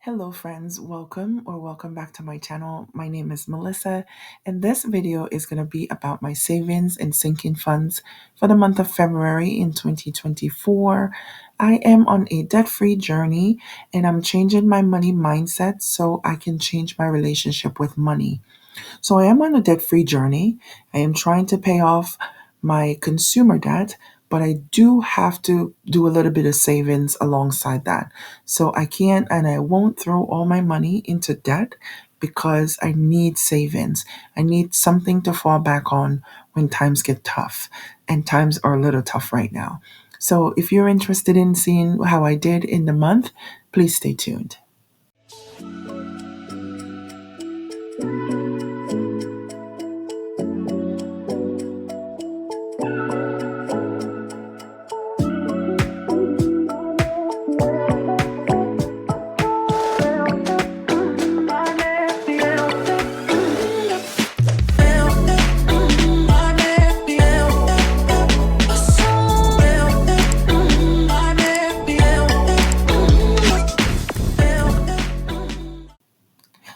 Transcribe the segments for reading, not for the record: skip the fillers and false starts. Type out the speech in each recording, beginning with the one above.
Hello friends, welcome back to my channel. My name is Melissa and this video is going to be about my savings and sinking funds for the month of February in 2024. I am on a debt-free journey and I'm changing my money mindset so I can change my relationship with money. So I am on a debt-free journey. I am trying to pay off my consumer debt, but I do have to do a little bit of savings alongside that. So I can't and I won't throw all my money into debt because I need savings. I need something to fall back on when times get tough, and times are a little tough right now. So if you're interested in seeing how I did in the month, please stay tuned.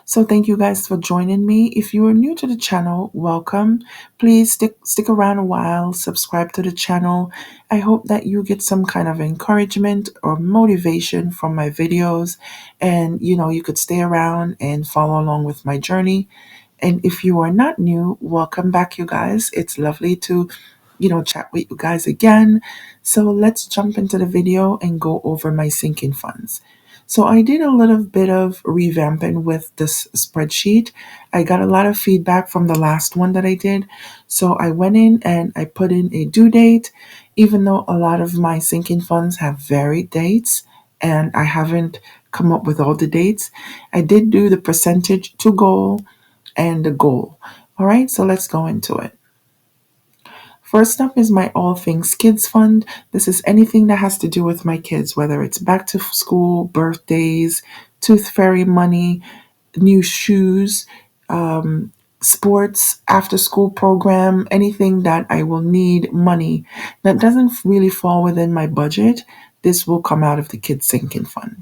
So thank you guys for joining me. If you are new to the channel, welcome. Please stick around a while, subscribe to the channel. I hope that you get some kind of encouragement or motivation from my videos, and you could stay around and follow along with my journey. And if you are not new, welcome back, you guys. It's lovely to chat with you guys again. So let's jump into the video and go over my sinking funds. So I did a little bit of revamping with this spreadsheet. I got a lot of feedback from the last one that I did. So I went in and I put in a due date, even though a lot of my sinking funds have varied dates and I haven't come up with all the dates. I did do the percentage to goal and the goal. All right, so let's go into it. First up is my All Things Kids Fund. This is anything that has to do with my kids, whether it's back to school, birthdays, tooth fairy money, new shoes, sports, after school program, anything that I will need money that doesn't really fall within my budget. This will come out of the Kids Sinking Fund.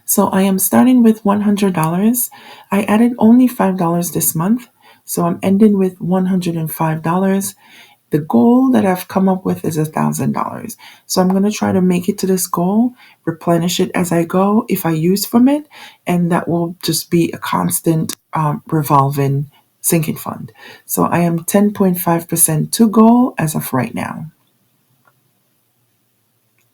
So I am starting with $100. I added only $5 this month, so I'm ending with $105. The goal that I've come up with is $1,000. So I'm going to try to make it to this goal, replenish it as I go if I use from it, and that will just be a constant revolving sinking fund. So I am 10.5% to goal as of right now.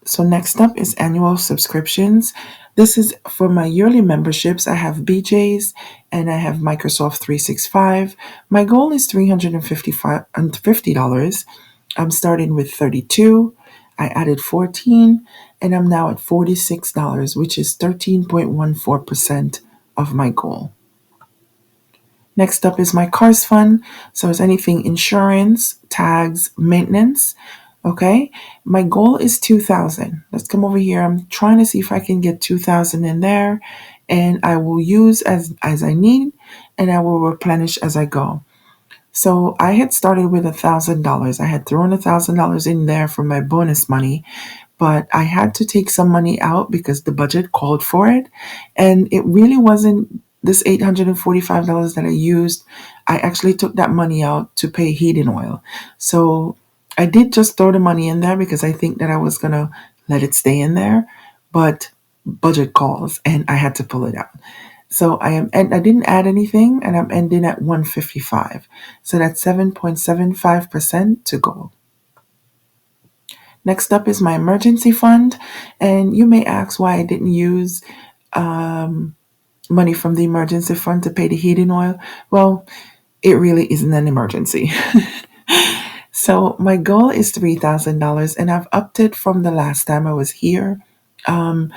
So next up is annual subscriptions. This is for my yearly memberships. I have BJ's and I have Microsoft 365. My goal is $350. I'm starting with 32. I added 14 and I'm now at $46, which is 13.14% of my goal. Next up is my cars fund. So it's anything insurance, tags, maintenance. Okay, my goal is 2,000. Let's come over here. I'm trying to see if I can get 2,000 in there, and I will use as I need, and I will replenish as I go. So I had started with $1,000. I had thrown $1,000 in there for my bonus money, but I had to take some money out because the budget called for it, and it really wasn't this $845 that I used. I actually took that money out to pay heating oil. So I did just throw the money in there because I think that I was going to let it stay in there, but budget calls and I had to pull it out. So and I didn't add anything and I'm ending at 155. So that's 7.75% to go. Next up is my emergency fund. And you may ask why I didn't use money from the emergency fund to pay the heating oil. Well, it really isn't an emergency. So my goal is $3,000 and I've upped it from the last time I was here. I'm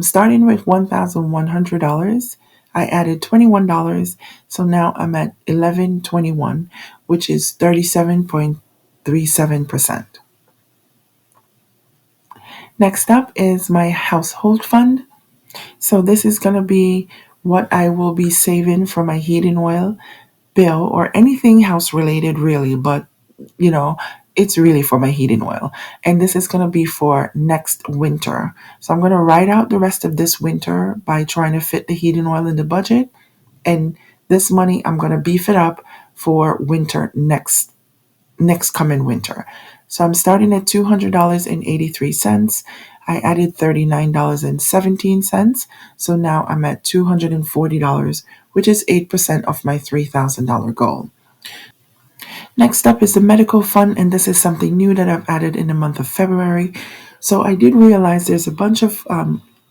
starting with $1,100. I added $21. So now I'm at $1,121, which is 37.37%. Next up is my household fund. So this is going to be what I will be saving for my heating oil bill or anything house related really, but it's really for my heating oil. And this is going to be for next winter. So I'm going to ride out the rest of this winter by trying to fit the heating oil in the budget. And this money, I'm going to beef it up for winter next coming winter. So I'm starting at $200.83. I added $39.17. So now I'm at $240, which is 8% of my $3,000 goal. Next up is the medical fund, and this is something new that I've added in the month of February. So I did realize there's a bunch of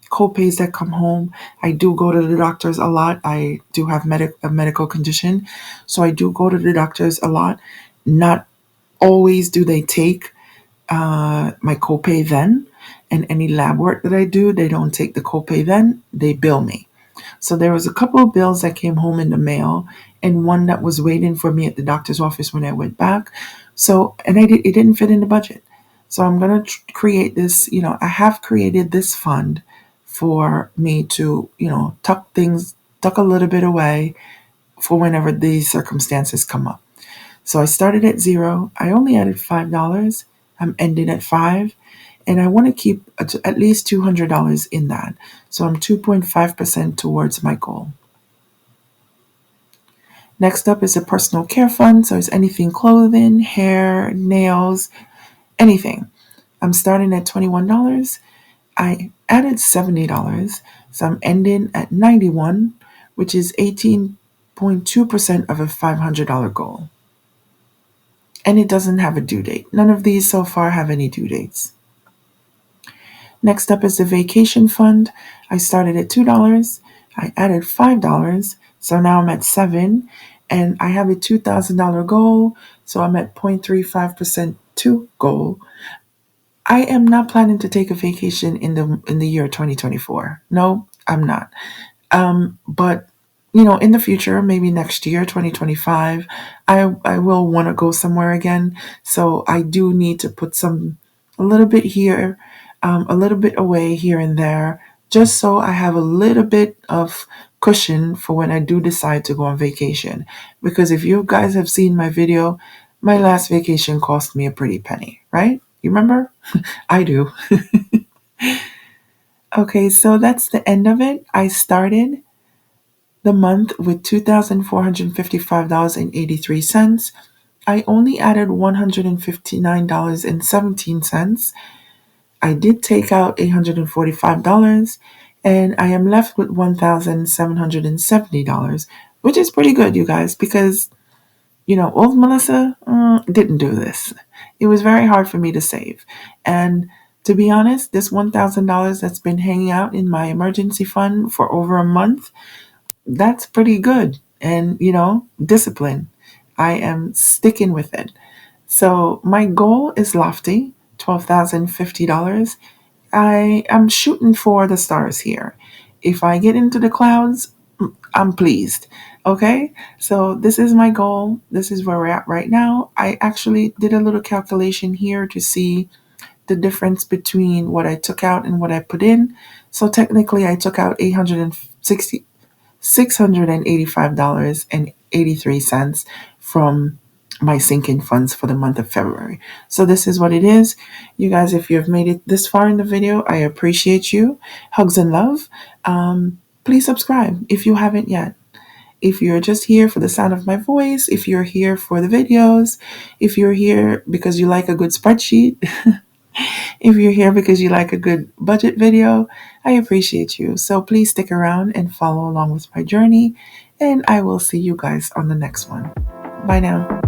co-pays that come home. I do go to the doctors a lot. I do have a medical condition, so I do go to the doctors a lot. Not always do they take my copay then, and any lab work that I do, they don't take the copay then. They bill me. So there was a couple of bills that came home in the mail, and one that was waiting for me at the doctor's office when I went back. So, and it didn't fit in the budget. So I'm gonna create this. I have created this fund for me to, tuck a little bit away for whenever these circumstances come up. So I started at zero. I only added $5. I'm ending at five. And I want to keep at least $200 in that. So I'm 2.5% towards my goal. Next up is a personal care fund. So it's anything clothing, hair, nails, anything. I'm starting at $21. I added $70. So I'm ending at 91, which is 18.2% of a $500 goal. And it doesn't have a due date. None of these so far have any due dates. Next up is the vacation fund. I started at $2. I added $5. So now I'm at $7. And I have a $2,000 goal. So I'm at 0.35% to goal. I am not planning to take a vacation in the year 2024. No, I'm not. But in the future, maybe next year, 2025, I will want to go somewhere again. So I do need to put a little bit here, a little bit away here and there, just so I have a little bit of cushion for when I do decide to go on vacation. Because if you guys have seen my video, my last vacation cost me a pretty penny, right? You remember? I do. Okay, so that's the end of it. I started the month with $2,455.83. I only added $159.17. I did take out $845, and I am left with $1,770, which is pretty good, you guys, because old Melissa didn't do this. It was very hard for me to save. And to be honest, this $1,000 that's been hanging out in my emergency fund for over a month, that's pretty good. And, discipline. I am sticking with it. So my goal is lofty, $12,050. I am shooting for the stars here. If I get into the clouds, I'm pleased. Okay, so this is my goal. This is where we're at right now. I actually did a little calculation here to see the difference between what I took out and what I put in. So technically, I took out $685.83 from my sinking funds for the month of February. So this is what it is. You guys, if you've made it this far in the video, I appreciate you. Hugs and love. Please subscribe if you haven't yet. If you're just here for the sound of my voice, if you're here for the videos, if you're here because you like a good spreadsheet, if you're here because you like a good budget video, I appreciate you. So please stick around and follow along with my journey, and I will see you guys on the next one. Bye now.